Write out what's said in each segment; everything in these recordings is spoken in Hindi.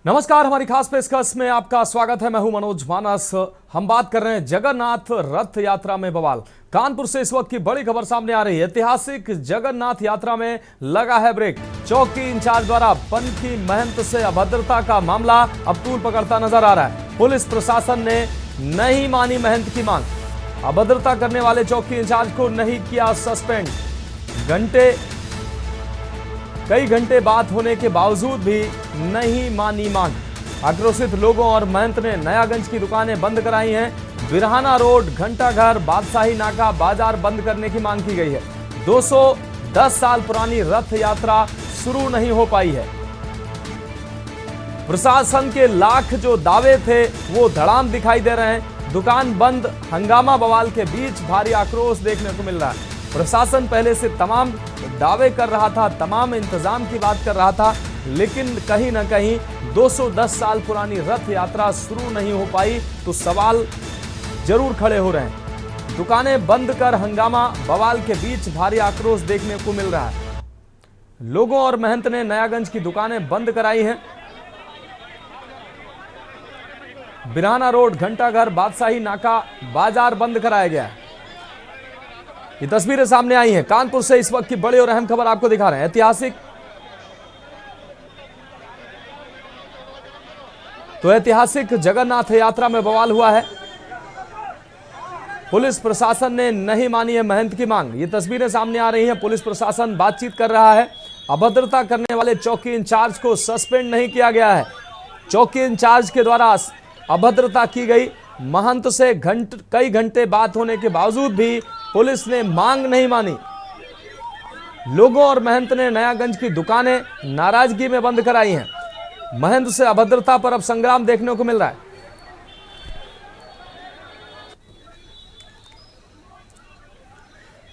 नमस्कार, हमारी खास पेशकश में आपका स्वागत है। मैं हूं मनोज मानस। हम बात कर रहे हैं जगन्नाथ रथ यात्रा में बवाल। कानपुर से इस वक्त की बड़ी खबर सामने आ रही है। ऐतिहासिक जगन्नाथ यात्रा में लगा है ब्रेक। चौकी इंचार्ज द्वारा पनकी महंत से अभद्रता का मामला अब तूल पकड़ता नजर आ रहा है। पुलिस प्रशासन ने नहीं मानी महंत की मांग। अभद्रता करने वाले चौकी इंचार्ज को नहीं किया सस्पेंड। कई घंटे बात होने के बावजूद भी नहीं मानी मांग। आक्रोशित लोगों और महंत ने नयागंज की दुकानें बंद कराई हैं। बिरहाना रोड, घंटाघर, बादशाही नाका, बाजार बंद करने की मांग की गई है। 210 साल पुरानी रथ यात्रा शुरू नहीं हो पाई है। प्रशासन के लाख जो दावे थे वो धड़ाम दिखाई दे रहे हैं। दुकान बंद, हंगामा बवाल के बीच भारी आक्रोश देखने को मिल रहा है। प्रशासन पहले से तमाम दावे कर रहा था, तमाम इंतजाम की बात कर रहा था, लेकिन कहीं ना कहीं 210 साल पुरानी रथ यात्रा शुरू नहीं हो पाई तो सवाल जरूर खड़े हो रहे हैं। दुकानें बंद कर हंगामा बवाल के बीच भारी आक्रोश देखने को मिल रहा है। लोगों और महंत ने नयागंज की दुकानें बंद कराई हैं। बिरहाना रोड, घंटाघर, बादशाही नाका, बाजार बंद कराया गया है। ये तस्वीरें सामने आई हैं। कानपुर से इस वक्त की बड़ी और अहम खबर आपको दिखा रहे हैं। ऐतिहासिक जगन्नाथ यात्रा में बवाल हुआ है। पुलिस प्रशासन ने नहीं मानी है महंत की मांग। ये तस्वीरें सामने आ रही हैं। पुलिस प्रशासन बातचीत कर रहा है। अभद्रता करने वाले चौकी इंचार्ज को सस्पेंड नहीं किया गया है। चौकी इंचार्ज के द्वारा अभद्रता की गई। महंत से कई घंटे बात होने के बावजूद भी पुलिस ने मांग नहीं मानी। लोगों और महंत ने नयागंज की दुकानें नाराजगी में बंद कराई हैं। महंत से अभद्रता पर अब संग्राम देखने को मिल रहा है।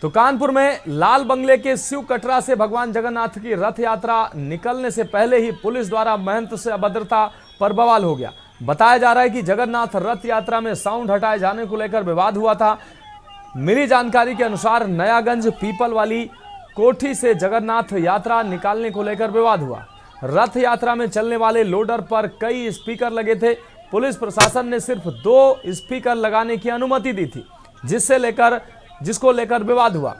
तो कानपुर में लाल बंगले के शिव कटरा से भगवान जगन्नाथ की रथ यात्रा निकलने से पहले ही पुलिस द्वारा महंत से अभद्रता पर बवाल हो गया। बताया जा रहा है कि जगन्नाथ रथ यात्रा में साउंड हटाए जाने को लेकर विवाद हुआ था। मिली जानकारी के अनुसार नयागंज पीपल वाली कोठी से जगन्नाथ यात्रा निकालने को लेकर विवाद हुआ। रथ यात्रा में चलने वाले लोडर पर कई स्पीकर लगे थे। पुलिस प्रशासन ने सिर्फ 2 स्पीकर लगाने की अनुमति दी थी, जिसको लेकर विवाद हुआ।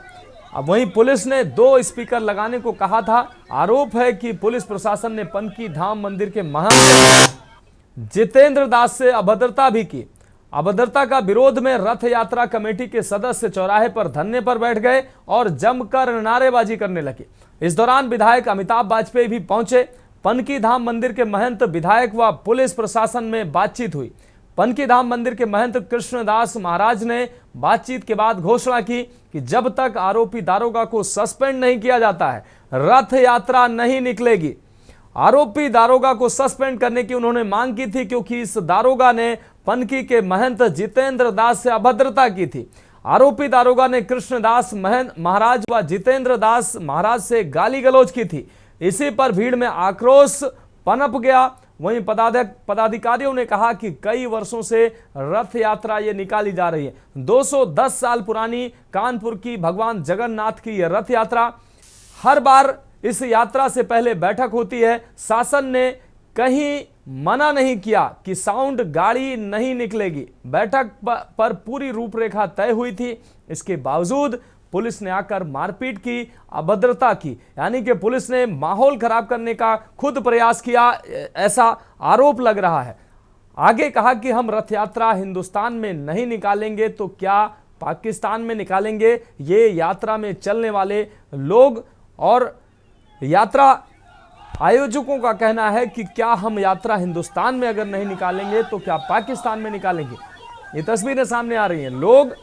अब वहीं पुलिस ने 2 स्पीकर लगाने को कहा था। आरोप है कि पुलिस प्रशासन ने पनकी धाम मंदिर के महंत जितेंद्र दास से अभद्रता भी की। अभद्रता का विरोध में रथ यात्रा कमेटी के सदस्य चौराहे पर धरने पर बैठ गए और जमकर नारेबाजी करने लगे। इस दौरान विधायक अमिताभ वाजपेयी भी पहुंचे। पनकी धाम मंदिर के महंत, विधायक व पुलिस प्रशासन में बातचीत हुई। पनकी धाम मंदिर के महंत कृष्णदास महाराज ने बातचीत के बाद घोषणा की कि जब तक आरोपी दारोगा को सस्पेंड नहीं किया जाता है, रथ यात्रा नहीं निकलेगी। आरोपी दारोगा को सस्पेंड करने की उन्होंने मांग की थी, क्योंकि इस दारोगा ने पनकी के महंत जितेंद्र दास से अभद्रता की थी। आरोपी दारोगा ने कृष्णदास महाराज व जितेंद्र दास महाराज से गाली गलौज की थी। इसी पर भीड़ में आक्रोश पनप गया। वहीं पदाधिकारियों ने कहा कि कई वर्षों से रथ यात्रा ये निकाली जा रही है। 210 साल पुरानी कानपुर की भगवान जगन्नाथ की यह रथ यात्रा, हर बार इस यात्रा से पहले बैठक होती है। शासन ने कहीं मना नहीं किया कि साउंड गाड़ी नहीं निकलेगी। बैठक पर पूरी रूपरेखा तय हुई थी। इसके बावजूद पुलिस ने आकर मारपीट की, अभद्रता की, यानी कि पुलिस ने माहौल खराब करने का खुद प्रयास किया, ऐसा आरोप लग रहा है। आगे कहा कि हम रथ यात्रा हिंदुस्तान में नहीं निकालेंगे तो क्या पाकिस्तान में निकालेंगे। ये यात्रा में चलने वाले लोग और यात्रा आयोजकों का कहना है कि क्या हम यात्रा हिंदुस्तान में अगर नहीं निकालेंगे तो क्या पाकिस्तान में निकालेंगे। ये तस्वीरें सामने आ रही हैं। लोग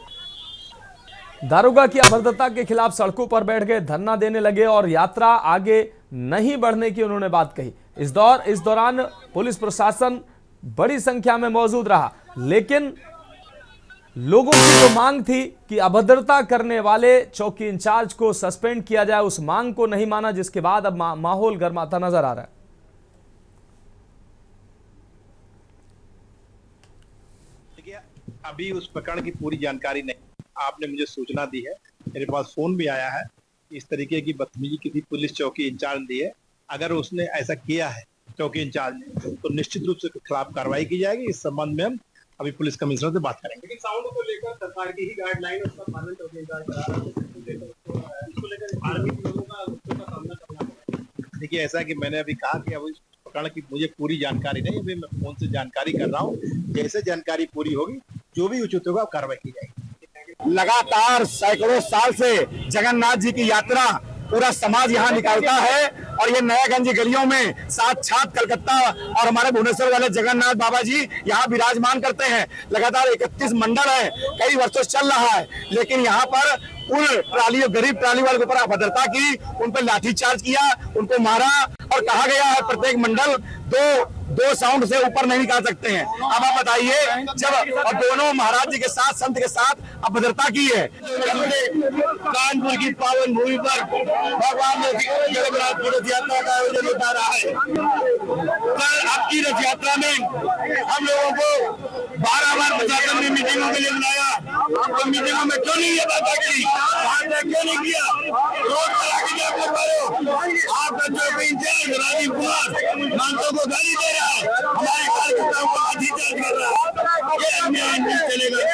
दारोगा की अभद्रता के खिलाफ सड़कों पर बैठ गए, धरना देने लगे और यात्रा आगे नहीं बढ़ने की उन्होंने बात कही। इस दौरान पुलिस प्रशासन बड़ी संख्या में मौजूद रहा, लेकिन लोगों की जो मांग थी कि अभद्रता करने वाले चौकी इंचार्ज को सस्पेंड किया जाए, उस मांग को नहीं माना, जिसके बाद अब माहौल गर्माता नजर आ रहा है। अभी उस प्रकरण की पूरी जानकारी नहीं, आपने मुझे सूचना दी है, मेरे पास फोन भी आया है। इस तरीके की बदतमीजी किसी पुलिस चौकी इंचार्ज दी है। अगर उसने ऐसा किया है चौकी इंचार्ज ने, तो निश्चित रूप से खिलाफ कार्रवाई की जाएगी। इस संबंध में हम अभी पुलिस कमिश्नर से बात करेंगे। लेकिन साउंड को लेकर सरकार की ही गाइडलाइन उसका पालन चौकी इंचार्ज करा रहा है, इसको लेकर आर्मी के लोगों का सामना करना है। देखिए, ऐसा है कि मैंने अभी कहा कि अब इस प्रकरण की मुझे पूरी जानकारी नहीं, अभी मैं फोन से जानकारी कर रहा हूँ। जैसे जानकारी पूरी होगी, जो भी उचित होगा कार्रवाई की जाएगी। लगातार सैकड़ों साल से जगन्नाथ जी की यात्रा पूरा समाज यहाँ निकालता है और ये नयागंज गलियों में साक्षात कलकत्ता और हमारे भुवनेश्वर वाले जगन्नाथ बाबा जी यहाँ विराजमान करते हैं। लगातार 31 मंडल है, कई वर्षों से चल रहा है, लेकिन यहाँ पर उन ट्राली गरीब ट्राली वाले के ऊपर अभद्रता की, उन पर लाठीचार्ज किया, उनको मारा और कहा गया है प्रत्येक मंडल दो साउंड से ऊपर नहीं निकाल सकते हैं। अब आप बताइए, जब और दोनों महाराज जी के साथ संत के साथ अभद्रता की है। कानपुर की पावन भूमि पर भगवान जगन्नाथ रथ यात्रा का आयोजन होता रहा है। कल आपकी रथ यात्रा में हम लोगों को 12 बार प्रशासन ने मीटिंगों के लिए बुलाया, तो मीटिंगों में क्यों नहीं ये बात की, क्यों नहीं किया? रोड चला के आप लोग आपका चौकी इंचार्ज राजीव कुमार मानसों को गाली दे रहा है, हमारे कार्यकर्ताओं को लाठीचार्ज कर रहा है। ये अन्याय नहीं चलेगा।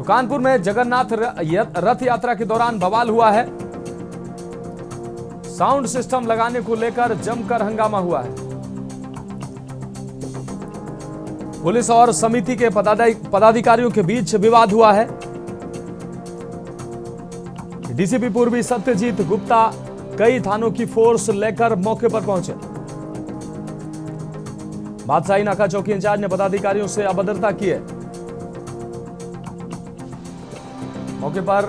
कानपुर में जगन्नाथ रथ यात्रा के दौरान बवाल हुआ है। साउंड सिस्टम लगाने को लेकर जमकर हंगामा हुआ है। पुलिस और समिति के पदाधिकारियों के बीच विवाद हुआ है। डीसीपी पूर्वी सत्यजीत गुप्ता कई थानों की फोर्स लेकर मौके पर पहुंचे। बादशाही नाका चौकी इंचार्ज ने पदाधिकारियों से अभद्रता की है। मौके पर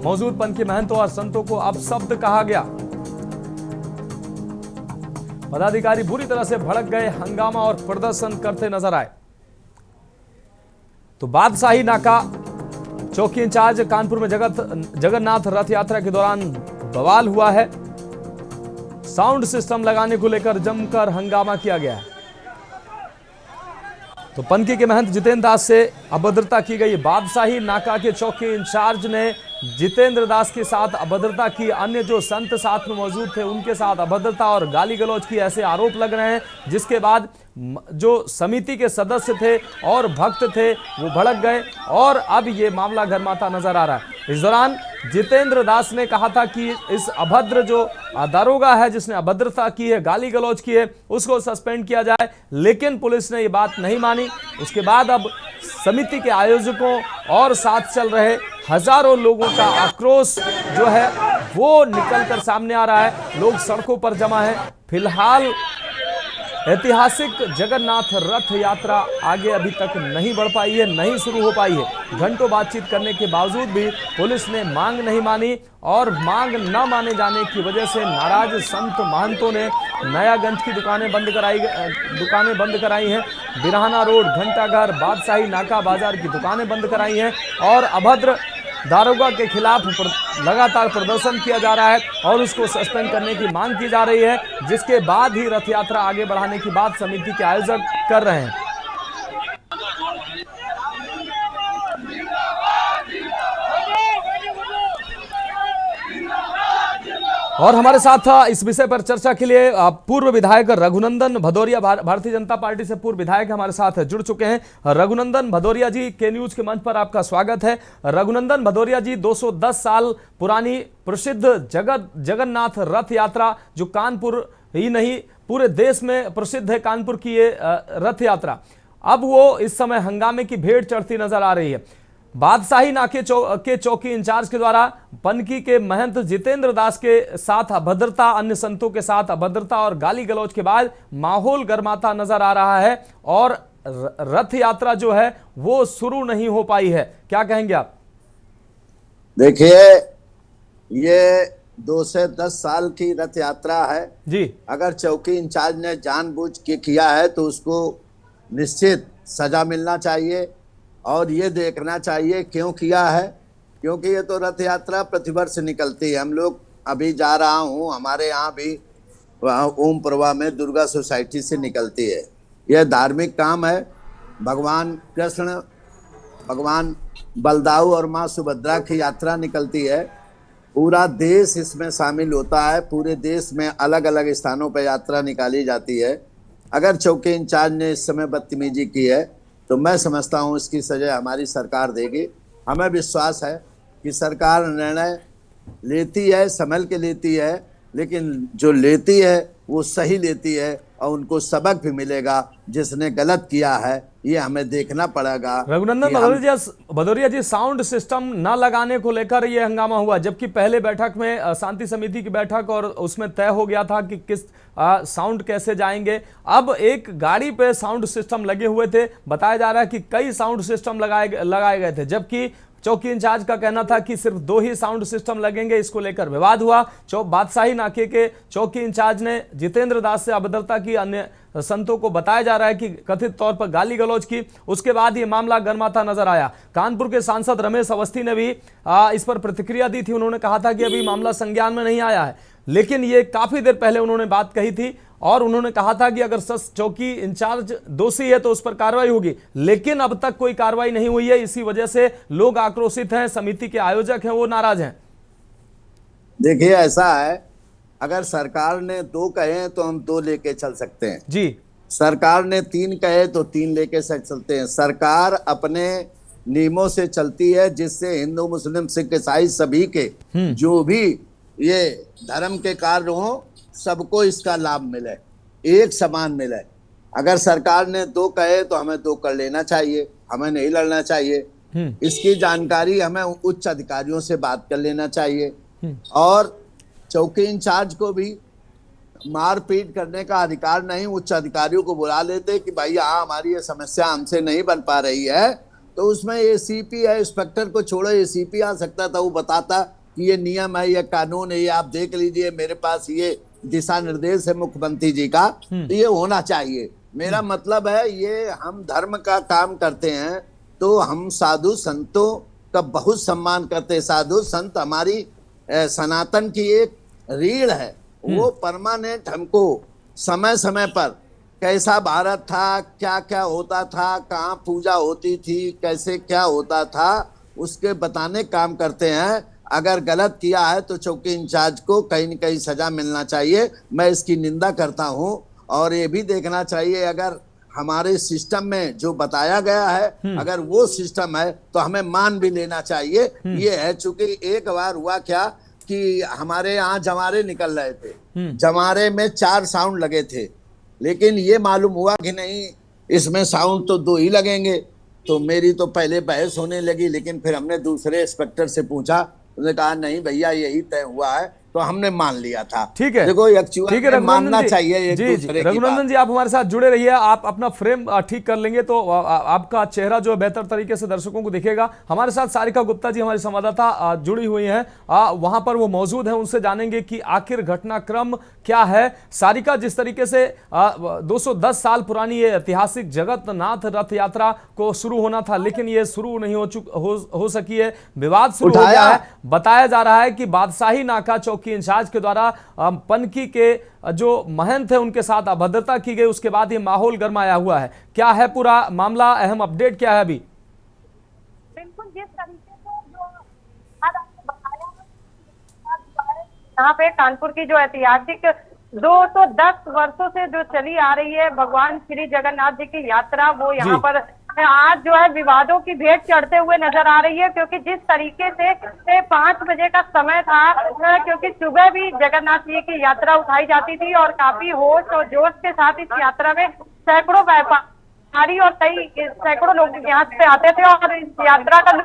मौजूद पंथी महंतों और संतों को अपशब्द कहा गया। पदाधिकारी बुरी तरह से भड़क गए, हंगामा और प्रदर्शन करते नजर आए। तो बादशाही नाका चौकी इंचार्ज कानपुर में जगन्नाथ रथ यात्रा के दौरान बवाल हुआ है। साउंड सिस्टम लगाने को लेकर जमकर हंगामा किया गया है। तो पनकी के महंत जितेंद्र दास से अभद्रता की गई। बादशाही नाका के चौकी इंचार्ज ने जितेंद्र दास के साथ अभद्रता की। अन्य जो संत साथ में मौजूद थे उनके साथ अभद्रता और गाली गलौज की ऐसे आरोप लग रहे हैं, जिसके बाद जो समिति के सदस्य थे और भक्त थे वो भड़क गए और अब ये मामला गरमाता नजर आ रहा है। इस दौरान जितेंद्र दास ने कहा था कि इस अभद्र जो दारोगा है जिसने अभद्रता की है, गाली गलौज की है, उसको सस्पेंड किया जाए, लेकिन पुलिस ने ये बात नहीं मानी। उसके बाद अब समिति के आयोजकों और साथ चल रहे हजारों लोगों का आक्रोश जो है वो निकलकर सामने आ रहा है। लोग सड़कों पर जमा है। फिलहाल ऐतिहासिक जगन्नाथ रथ यात्रा आगे अभी तक नहीं बढ़ पाई है, नहीं शुरू हो पाई है। घंटों बातचीत करने के बावजूद भी पुलिस ने मांग नहीं मानी और मांग न माने जाने की वजह से नाराज संत महंतों ने नयागंज की दुकानें बंद कराई हैं। बिरहाना रोड, घंटाघर, बादशाही नाका बाजार की दुकानें बंद कराई हैं और अभद्र दारोगा के खिलाफ लगातार प्रदर्शन किया जा रहा है और उसको सस्पेंड करने की मांग की जा रही है, जिसके बाद ही रथ यात्रा आगे बढ़ाने की बात समिति के आयोजक कर रहे हैं। और हमारे साथ इस विषय पर चर्चा के लिए पूर्व विधायक रघुनंदन भदौरिया, भारतीय जनता पार्टी से पूर्व विधायक हमारे साथ जुड़ चुके हैं। रघुनंदन भदौरिया जी, के न्यूज के मंच पर आपका स्वागत है। रघुनंदन भदौरिया जी, 210 साल पुरानी प्रसिद्ध जगन्नाथ रथ यात्रा जो कानपुर ही नहीं पूरे देश में प्रसिद्ध है, कानपुर की ये रथ यात्रा, अब वो इस समय हंगामे की भेंट चढ़ती नजर आ रही है। बादशाही नाके के चौकी इंचार्ज के द्वारा पनकी के महंत जितेंद्र दास के साथ अभद्रता, अन्य संतों के साथ अभद्रता और गाली गलौज के बाद माहौल गर्माता नजर आ रहा है और रथ यात्रा जो है वो शुरू नहीं हो पाई है, क्या कहेंगे आप? देखिए, ये 2 से 10 साल की रथ यात्रा है जी। अगर चौकी इंचार्ज ने जानबूझ के किया है तो उसको निश्चित सजा मिलना चाहिए और ये देखना चाहिए क्यों किया है, क्योंकि ये तो रथ यात्रा प्रतिवर्ष निकलती है। हम लोग अभी जा रहा हूँ, हमारे यहाँ भी वहाँ ओम प्रभा में दुर्गा सोसाइटी से निकलती है। यह धार्मिक काम है। भगवान कृष्ण, भगवान बलदाऊ और माँ सुभद्रा की यात्रा निकलती है। पूरा देश इसमें शामिल होता है। पूरे देश में अलग अलग स्थानों पर यात्रा निकाली जाती है। अगर चौकी इंचार्ज ने इस समय बदतमीजी की है तो मैं समझता हूँ इसकी सजा हमारी सरकार देगी। हमें विश्वास है कि सरकार निर्णय लेती है, संभल के लेती है, लेकिन जो लेती है वो सही लेती है और उनको सबक भी मिलेगा। जिसने गलत किया है ये हमें देखना पड़ेगा। रघुनंदन भदौरिया जी, साउंड सिस्टम न लगाने को लेकर ये हंगामा हुआ, जबकि पहले बैठक में शांति समिति की बैठक और उसमें तय हो गया था कि किस साउंड कैसे जाएंगे। अब एक गाड़ी पे साउंड सिस्टम लगे हुए थे, बताया जा रहा है कि कई साउंड सिस्टम लगाए गए थे, जबकि चौकी इंचार्ज का कहना था कि सिर्फ 2 ही साउंड सिस्टम लगेंगे। इसको लेकर विवाद हुआ। बादशाही नाके के चौकी इंचार्ज ने जितेंद्र दास से अभद्रता की, अन्य संतों को बताया जा रहा है कि कथित तौर पर गाली गलौज की। उसके बाद ये मामला गर्माता नजर आया। कानपुर के सांसद रमेश अवस्थी ने भी इस पर प्रतिक्रिया दी थी। उन्होंने कहा था कि अभी मामला संज्ञान में नहीं आया है, लेकिन ये काफी देर पहले उन्होंने बात कही थी और उन्होंने कहा था कि अगर सच चौकी इंचार्ज दोषी है तो उस पर कार्रवाई होगी, लेकिन अब तक कोई कार्रवाई नहीं हुई है। इसी वजह से लोग आक्रोशित हैं, समिति के आयोजक हैं वो नाराज हैं। देखिए, ऐसा है, अगर सरकार ने 2 कहे तो हम 2 लेके चल सकते हैं जी। सरकार ने 3 कहे तो 3 लेके चलते हैं। सरकार अपने नियमों से चलती है, जिससे हिंदू, मुस्लिम, सिख, ईसाई सभी के जो भी ये धर्म के कार्य हो सबको इसका लाभ मिले, एक समान मिले। अगर सरकार ने 2 कहे तो हमें 2 कर लेना चाहिए, हमें नहीं लड़ना चाहिए। इसकी जानकारी हमें उच्च अधिकारियों से बात कर लेना चाहिए और चौकी इंचार्ज को भी मारपीट करने का अधिकार नहीं। उच्च अधिकारियों को बुला लेते कि भाई हाँ, हमारी ये समस्या हमसे नहीं बन पा रही है, तो उसमें एसीपी है, इंस्पेक्टर को छोड़ो एसीपी आ सकता था, वो बताता कि ये नियम है, ये कानून है, ये आप देख लीजिए, मेरे पास ये दिशा निर्देश है मुख्यमंत्री जी का, तो ये होना चाहिए। मेरा मतलब है, ये हम धर्म का काम करते हैं तो हम साधु संतों का बहुत सम्मान करते हैं। साधु संत हमारी सनातन की एक रीढ़ है, वो परमानेंट हमको समय समय पर कैसा भारत था, क्या क्या होता था, कहाँ पूजा होती थी, कैसे क्या होता था, उसके बताने काम करते हैं। अगर गलत किया है तो चौकी इंचार्ज को कहीं न कहीं सजा मिलना चाहिए। मैं इसकी निंदा करता हूं और ये भी देखना चाहिए अगर हमारे सिस्टम में जो बताया गया है अगर वो सिस्टम है तो हमें मान भी लेना चाहिए। ये है, चूंकि एक बार हुआ क्या कि हमारे यहाँ जमारे निकल रहे थे, जमारे में 4 साउंड लगे थे, लेकिन ये मालूम हुआ कि नहीं इसमें साउंड तो 2 ही लगेंगे। तो मेरी तो पहले बहस होने लगी, लेकिन फिर हमने दूसरे इंस्पेक्टर से पूछा, उसने कहा नहीं भैया यही तय हुआ है, तो हमने मान लिया था। ठीक है, देखो ठीक है, मानना चाहिए एक दूसरे की बात। रघुनंदन जी, आप हमारे साथ जुड़े रहिए। आप अपना फ्रेम ठीक कर लेंगे तो आपका चेहरा जो है बेहतर तरीके से दर्शकों को दिखेगा। हमारे साथ सारिका गुप्ता जी हमारी संवाददाता जुड़ी हुई हैं, वहां पर वो मौजूद हैं, उनसे जानेंगे कि आखिर घटनाक्रम क्या है। सारिका, जिस तरीके से 210 साल पुरानी ये ऐतिहासिक जगन्नाथ रथ यात्रा को शुरू होना था, लेकिन ये शुरू नहीं हो सकी है, विवाद शुरू हो गया है। बताया जा रहा है कि बादशाही नाका चौकी इंचार्ज के द्वारा पनकी के जो महंत है उनके साथ अभद्रता की गई, उसके बाद ये माहौल गरमाया हुआ है। क्या है पूरा मामला, अहम अपडेट क्या है अभी? बिल्कुल, जिस तरीके से जो आज आपने बताया, यहाँ पे कानपुर की जो ऐतिहासिक 210 वर्षों से जो चली आ रही है भगवान श्री जगन्नाथ जी की यात्रा, वो यहाँ पर आज जो है विवादों की भेंट चढ़ते हुए नजर आ रही है। क्योंकि जिस तरीके से 5 बजे का समय था, क्योंकि सुबह भी जगन्नाथ जी की यात्रा उठाई जाती थी और काफी होश और जोश के साथ इस यात्रा में सैकड़ों व्यापारी और कई सैकड़ों लोग यहाँ पे आते थे और इस यात्रा का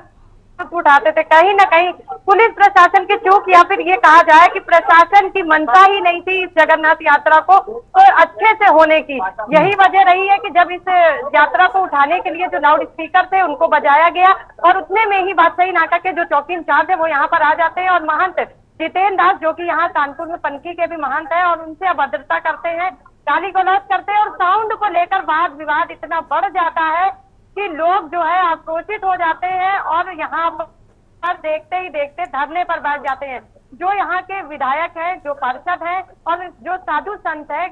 उठाते थे। कहीं ना कहीं पुलिस प्रशासन की चूक या फिर ये कहा जाए कि प्रशासन की मंशा ही नहीं थी इस जगन्नाथ यात्रा को तो अच्छे से होने की। यही वजह रही है कि जब इस यात्रा को उठाने के लिए जो लाउड स्पीकर थे उनको बजाया गया और उतने में ही बादशाही नाका के जो चौकी इंचार्ज है वो यहाँ पर आ जाते हैं और महंत जितेंद्र दास जो कि यहाँ कानपुर में पनकी के भी महंत है और उनसे अभद्रता करते हैं, गाली गलौज करते हैं और साउंड को लेकर वाद विवाद इतना बढ़ जाता है कि लोग जो है आक्रोशित हो जाते हैं और यहाँ पर देखते ही देखते धरने पर बैठ जाते हैं। जो यहाँ के विधायक हैं, जो पार्षद हैं और जो साधु संत है,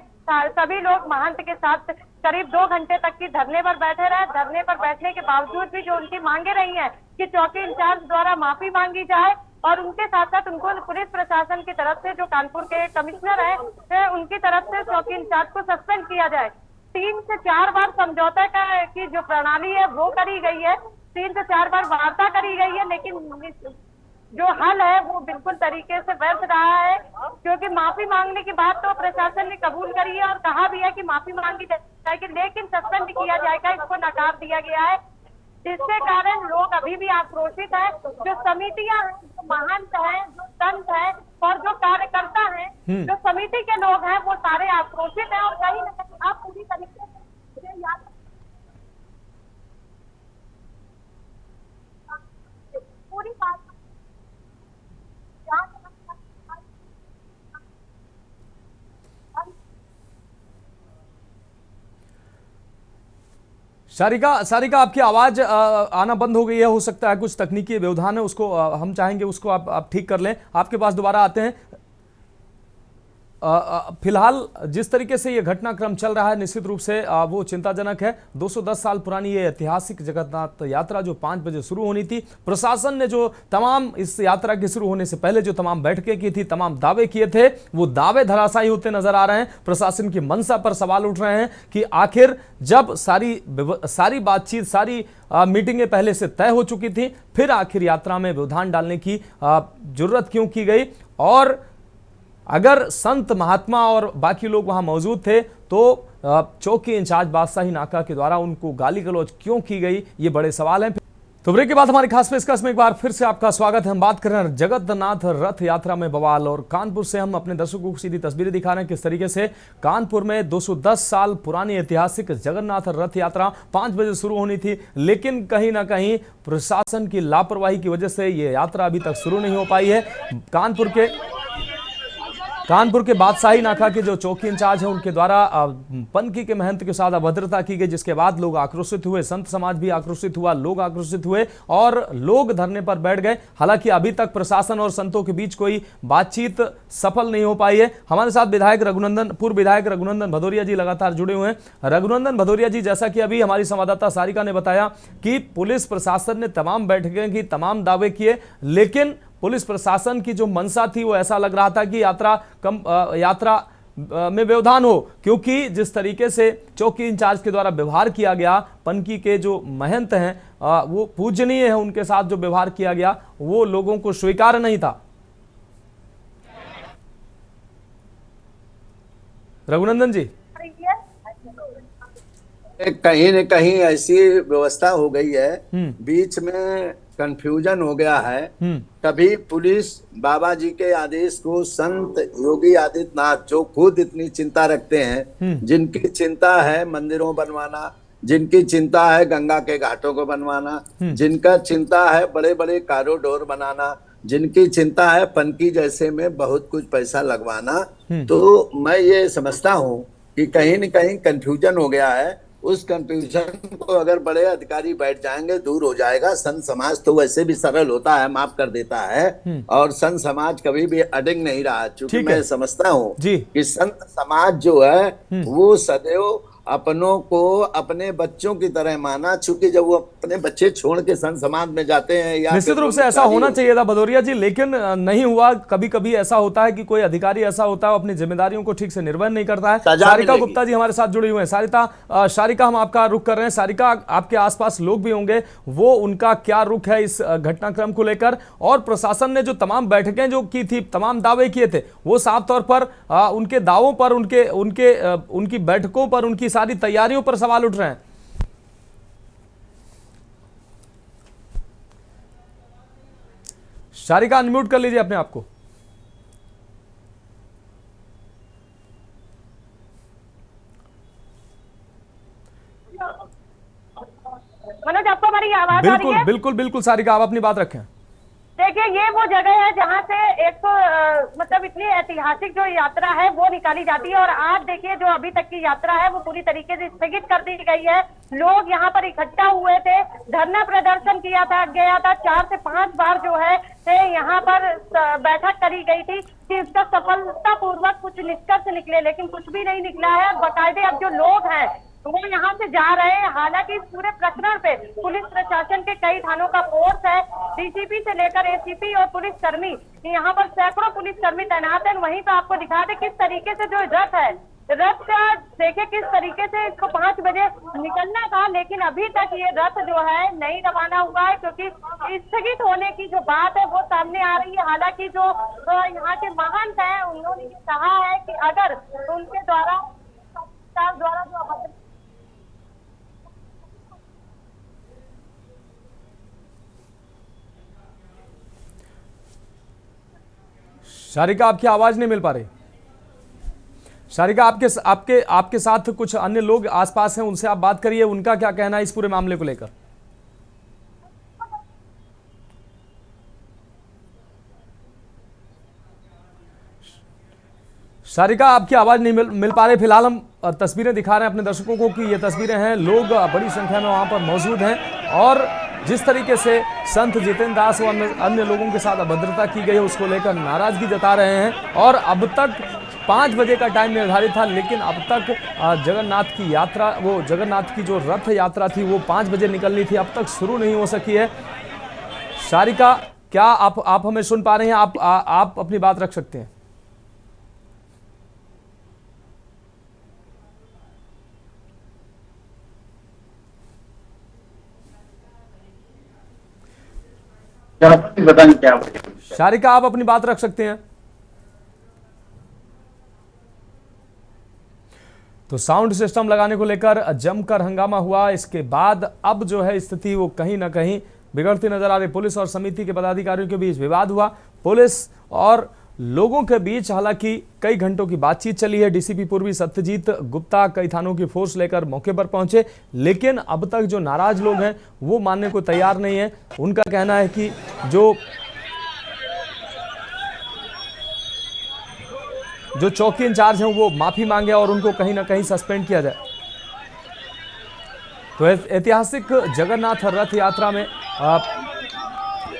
सभी लोग महंत के साथ करीब 2 घंटे तक की धरने पर बैठे रहे। धरने पर बैठने के बावजूद भी जो उनकी मांगे रही हैं कि चौकी इंचार्ज द्वारा माफी मांगी जाए और उनके साथ साथ उनको पुलिस प्रशासन की तरफ से जो कानपुर के कमिश्नर है उनकी तरफ से चौकी इंचार्ज को सस्पेंड किया जाए। 3 से 4 बार समझौता की जो प्रणाली है वो करी गई है, 3 से 4 बार वार्ता करी गई है, लेकिन जो हल है वो बिल्कुल तरीके से व्यर्थ रहा है क्योंकि माफी मांगने की बात तो प्रशासन ने कबूल करी है और कहा भी है कि माफी मांगी जाएगी लेकिन सस्पेंड किया जाएगा, इसको नकार दिया गया है, जिसके कारण लोग अभी भी आक्रोशित है। जो समितियां हैं, जो महंत हैं, जो संत हैं और जो कार्यकर्ता हैं, जो समिति के लोग हैं वो सारे आक्रोशित हैं और कहीं ना कहीं आप पूरी तरीके से पूरी बात सारिका आपकी आवाज आना बंद हो गई है, हो सकता है कुछ तकनीकी व्यवधान है, उसको हम चाहेंगे उसको आप ठीक कर लें। आपके पास दोबारा आते हैं। फिलहाल जिस तरीके से ये घटनाक्रम चल रहा है निश्चित रूप से वो चिंताजनक है। 210 साल पुरानी ये ऐतिहासिक जगन्नाथ यात्रा जो 5 बजे शुरू होनी थी, प्रशासन ने जो तमाम इस यात्रा के शुरू होने से पहले जो तमाम बैठकें की थी, तमाम दावे किए थे, वो दावे धराशायी होते नजर आ रहे हैं। प्रशासन की मंशा पर सवाल उठ रहे हैं कि आखिर जब सारी बातचीत, सारी मीटिंगें पहले से तय हो चुकी थी, फिर आखिर यात्रा में व्यवधान डालने की जरूरत क्यों की गई? और अगर संत महात्मा और बाकी लोग वहां मौजूद थे तो चौकी इंचार्ज बादशाही नाका के द्वारा उनको गाली गलौज क्यों की गई? ये बड़े सवाल हैं। तो ब्रेक के बाद हमारी खास पेशकश में एक बार फिर से आपका स्वागत है। हम बात कर रहे हैं जगन्नाथ रथ यात्रा में बवाल और कानपुर से हम अपने दर्शकों को सीधी तस्वीरें दिखा रहे हैं किस तरीके से कानपुर में 210 साल पुरानी ऐतिहासिक जगन्नाथ रथ यात्रा 5 बजे शुरू होनी थी, लेकिन कहीं ना कहीं प्रशासन की लापरवाही की वजह से ये यात्रा अभी तक शुरू नहीं हो पाई है। कानपुर के बादशाही नाका के जो चौकी इंचार्ज हैं उनके द्वारा पनकी के महंत के साथ अभद्रता की गई, जिसके बाद लोग आक्रोशित हुए, संत समाज भी आक्रोशित हुआ, लोग आक्रोशित हुए और लोग धरने पर बैठ गए। हालांकि अभी तक प्रशासन और संतों के बीच कोई बातचीत सफल नहीं हो पाई है। हमारे साथ पूर्व विधायक रघुनंदन भदौरिया जी लगातार जुड़े हुए हैं। रघुनंदन भदौरिया जी, जैसा कि अभी हमारी संवाददाता सारिका ने बताया कि पुलिस प्रशासन ने तमाम बैठकें की, तमाम दावे किए, लेकिन पुलिस प्रशासन की जो मंशा थी वो ऐसा लग रहा था कि यात्रा में व्यवधान हो, क्योंकि जिस तरीके से चौकी इंचार्ज के द्वारा व्यवहार किया गया, पनकी के जो महंत हैं वो पूजनीय है, उनके साथ जो व्यवहार किया गया वो लोगों को स्वीकार्य नहीं था। रघुनंदन जी, कहीं न कहीं ऐसी व्यवस्था हो गई है, बीच में कंफ्यूजन हो गया है। कभी पुलिस बाबा जी के आदेश को संत योगी आदित्यनाथ जो खुद इतनी चिंता रखते हैं, जिनकी चिंता है मंदिरों बनवाना, जिनकी चिंता है गंगा के घाटों को बनवाना, जिनका चिंता है बड़े बड़े कॉरिडोर बनाना, जिनकी चिंता है पनकी जैसे में बहुत कुछ पैसा लगवाना, तो मैं ये समझता हूँ कि कहीं न कहीं कंफ्यूजन हो गया है। उस कंफ्यूजन को अगर बड़े अधिकारी बैठ जाएंगे दूर हो जाएगा। संत समाज तो वैसे भी सरल होता है, माफ कर देता है, और संत समाज कभी भी अडिग नहीं रहा। चूंकि मैं समझता हूँ कि संत समाज जो है वो सदैव अपनों को अपने बच्चों की तरह माना, चूंकि जब वो अपने बच्चे छोड़ के संत समाज में जाते हैं या निश्चित रूप से ऐसा होना चाहिए था भदौरिया जी, लेकिन नहीं हुआ। कभी कभी ऐसा होता है कि कोई अधिकारी ऐसा होता है अपनी जिम्मेदारियों को ठीक से निर्वहन नहीं करता है। सारिका गुप्ता जी हमारे साथ जुड़े हुए हैं। सारिका, हम आपका रुख कर रहे हैं। सारिका, आपके आसपास लोग भी होंगे, वो उनका क्या रुख है इस घटनाक्रम को लेकर? और प्रशासन ने जो तमाम बैठकें जो की थी, तमाम दावे किए थे, वो साफ तौर पर उनके दावों पर, उनकी बैठकों पर, उनकी सारी तैयारियों पर सवाल उठ रहे हैं। शारिका अनम्यूट कर लीजिए अपने आप को। मनोज, आपको हमारी आवाज आ रही बिल्कुल है? बिल्कुल बिल्कुल शारिका, आप अपनी बात रखें। देखिए, ये वो जगह है जहाँ से मतलब इतनी ऐतिहासिक जो यात्रा है वो निकाली जाती है, और आज देखिए जो अभी तक की यात्रा है वो पूरी तरीके से स्थगित कर दी गई है। लोग यहाँ पर इकट्ठा हुए थे, धरना प्रदर्शन किया था गया था, 4 से 5 बार जो है यहाँ पर बैठक करी गई थी कि इसका सफलतापूर्वक कुछ निष्कर्ष निकले, लेकिन कुछ भी नहीं निकला है। बाकायदे अब जो लोग हैं वो यहाँ से जा रहे हैं। हालांकि इस पूरे प्रकरण पे पुलिस प्रशासन के कई थानों का फोर्स है, डीसीपी से लेकर एसीपी और पुलिस कर्मी, यहाँ पर सैकड़ों पुलिस कर्मी तैनात हैं। वहीं पे आपको दिखा दे किस तरीके से जो रथ है, रथ का देखे किस तरीके से इसको 5 बजे निकलना था, लेकिन अभी तक ये रथ जो है नहीं रवाना हुआ है, क्योंकि स्थगित होने की जो बात है वो सामने आ रही है। हालांकि जो यहाँ के महंत हैं उन्होंने ये कहा है कि अगर उनके द्वारा जो शारिका, आपकी आवाज नहीं मिल पा रही। शारिका, आपके साथ कुछ अन्य लोग आसपास हैं, उनसे आप बात करिए, उनका क्या कहना है इस पूरे मामले को लेकर। शारिका, आपकी आवाज नहीं मिल पा रही। फिलहाल हम तस्वीरें दिखा रहे हैं अपने दर्शकों को कि ये तस्वीरें हैं, लोग बड़ी संख्या में वहां पर मौजूद हैं, और जिस तरीके से संत जितेंद्र दास और अन्य लोगों के साथ अभद्रता की गई है उसको लेकर नाराजगी जता रहे हैं। और अब तक 5 बजे का टाइम निर्धारित था, लेकिन अब तक जगन्नाथ की यात्रा, वो जगन्नाथ की जो रथ यात्रा थी वो 5 बजे निकलनी थी, अब तक शुरू नहीं हो सकी है। शारिका, क्या आप हमें सुन पा रहे हैं? आप अपनी बात रख सकते हैं। बताएं क्या। शारिका, आप अपनी बात रख सकते हैं। तो साउंड सिस्टम लगाने को लेकर जमकर हंगामा हुआ। इसके बाद अब जो है स्थिति वो कहीं ना कहीं बिगड़ती नजर आ रही। पुलिस और समिति के पदाधिकारियों के बीच विवाद हुआ। पुलिस और लोगों के बीच हालांकि कई घंटों की बातचीत चली है। डीसीपी पूर्वी सत्यजीत गुप्ता कई थानों की फोर्स लेकर मौके पर पहुंचे, लेकिन अब तक जो नाराज लोग हैं वो मानने को तैयार नहीं है। उनका कहना है कि जो चौकी इंचार्ज हैं वो माफी मांगे और उनको कहीं ना कहीं सस्पेंड किया जाए। तो ऐतिहासिक जगन्नाथ रथ यात्रा में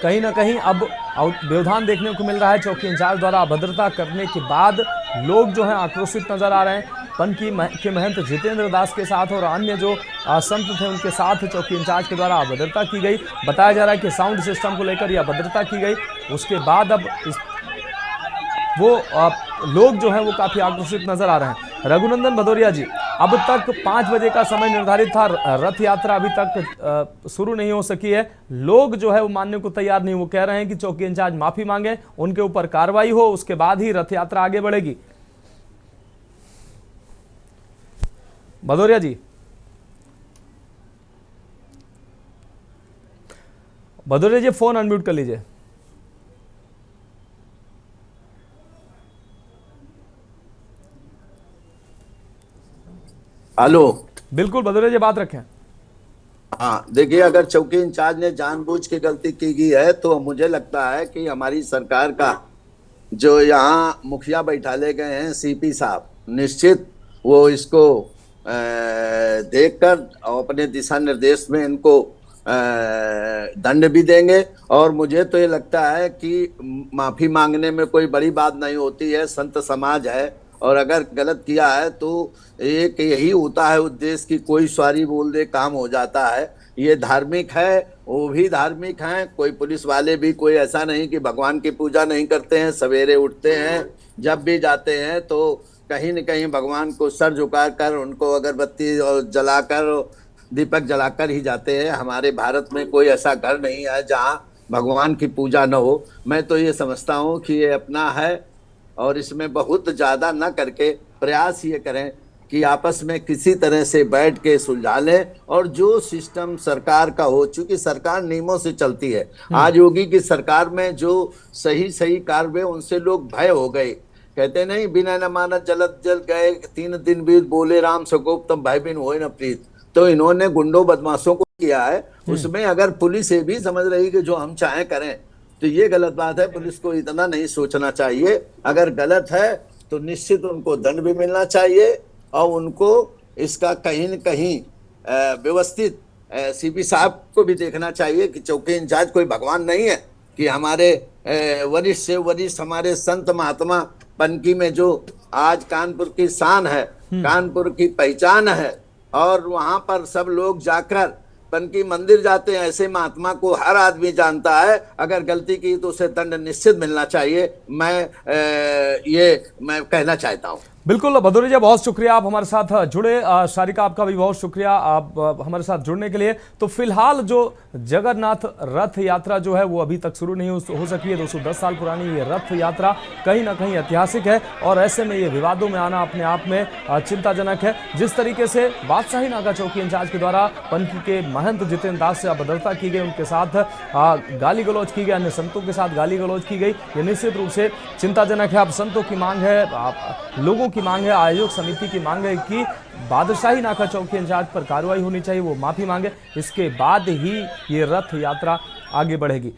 कहीं ना कहीं अब व्यवधान देखने को मिल रहा है। चौकी इंचार्ज द्वारा अभद्रता करने के बाद लोग जो हैं आक्रोशित नजर आ रहे हैं। पनकी के महंत जितेंद्र दास के साथ और अन्य जो संत थे उनके साथ चौकी इंचार्ज के द्वारा अभद्रता की गई। बताया जा रहा है कि साउंड सिस्टम को लेकर यह अभद्रता की गई। उसके बाद अब लोग जो हैं वो काफी आक्रोशित नजर आ रहे हैं। रघुनंदन भदौरिया जी, अब तक 5 बजे का समय निर्धारित था, रथ यात्रा अभी तक शुरू नहीं हो सकी है। लोग जो है वो मानने को तैयार नहीं। वो कह रहे हैं कि चौकी इंचार्ज माफी मांगे, उनके ऊपर कार्रवाई हो, उसके बाद ही रथ यात्रा आगे बढ़ेगी। भदौरिया जी, फोन अनम्यूट कर लीजिए। हेलो, बिल्कुल भदौरिया जी, बात रखें। हाँ, देखिए, अगर चौकी इंचार्ज ने जानबूझ के गलती की गई है तो मुझे लगता है कि हमारी सरकार का जो यहाँ मुखिया बैठाले गए हैं सीपी साहब, निश्चित वो इसको देखकर और अपने दिशा निर्देश में इनको दंड भी देंगे। और मुझे तो ये लगता है कि माफी मांगने में कोई बड़ी बात नहीं होती है। संत समाज है और अगर गलत किया है तो एक यही होता है उद्देश्य कि कोई सॉरी बोल दे, काम हो जाता है। ये धार्मिक है, वो भी धार्मिक हैं। कोई पुलिस वाले भी कोई ऐसा नहीं कि भगवान की पूजा नहीं करते हैं। सवेरे उठते हैं, जब भी जाते हैं तो कहीं न कहीं भगवान को सर झुकाकर, उनको अगरबत्ती और जलाकर, दीपक जलाकर ही जाते हैं। हमारे भारत में कोई ऐसा घर नहीं है जहाँ भगवान की पूजा न हो। मैं तो ये समझता हूँ कि ये अपना है और इसमें बहुत ज़्यादा न करके प्रयास ये करें कि आपस में किसी तरह से बैठ के सुलझा लें और जो सिस्टम सरकार का हो, चूंकि सरकार नियमों से चलती है। आज योगी की सरकार में जो सही कार्य उनसे लोग भय हो गए। कहते नहीं, बिना न माना जलत जल गए, 3 दिन बीत बोले राम सकोप तब भाई बिन होए न प्रीत। तो इन्होंने गुंडों बदमाशों को किया है। उसमें अगर पुलिस ये भी समझ रही कि जो हम चाहें करें, तो ये गलत बात है। पुलिस को इतना नहीं सोचना चाहिए। अगर गलत है तो निश्चित उनको दंड भी मिलना चाहिए और उनको इसका कहीं न कहीं व्यवस्थित सीपी साहब को भी देखना चाहिए कि चौकी इंचार्ज कोई भगवान नहीं है कि हमारे वरिष्ठ से वरिष्ठ हमारे संत महात्मा पनकी में जो आज कानपुर की शान है, कानपुर की पहचान है, और वहां पर सब लोग जाकर पनकी मंदिर जाते हैं। ऐसे महात्मा को हर आदमी जानता है। अगर गलती की तो उसे दंड निश्चित मिलना चाहिए। मैं कहना चाहता हूँ। बिल्कुल भदौरिया जी, बहुत शुक्रिया आप हमारे साथ जुड़े। सारिका, आपका भी बहुत शुक्रिया आप हमारे साथ जुड़ने के लिए। तो फिलहाल जो जगन्नाथ रथ यात्रा जो है वो अभी तक शुरू नहीं हो सकी है। 210 साल पुरानी ये रथ यात्रा कहीं ना कहीं ऐतिहासिक है और ऐसे में ये विवादों में आना अपने आप में चिंताजनक है। जिस तरीके से बादशाही नाका चौकी इंचार्ज के द्वारा पनकी के महंत जितेंद्र दास से अभद्रता की गई, उनके साथ गाली गलौज की गई, अन्य संतों के साथ गाली गलौज की गई, ये निश्चित रूप से चिंताजनक है। अब संतों की मांग है, लोगों की मांग है, आयोग समिति की मांग है कि बादशाही नाका चौकी इंचार्ज पर कार्रवाई होनी चाहिए, वो माफी मांगे, इसके बाद ही ये रथ यात्रा आगे बढ़ेगी।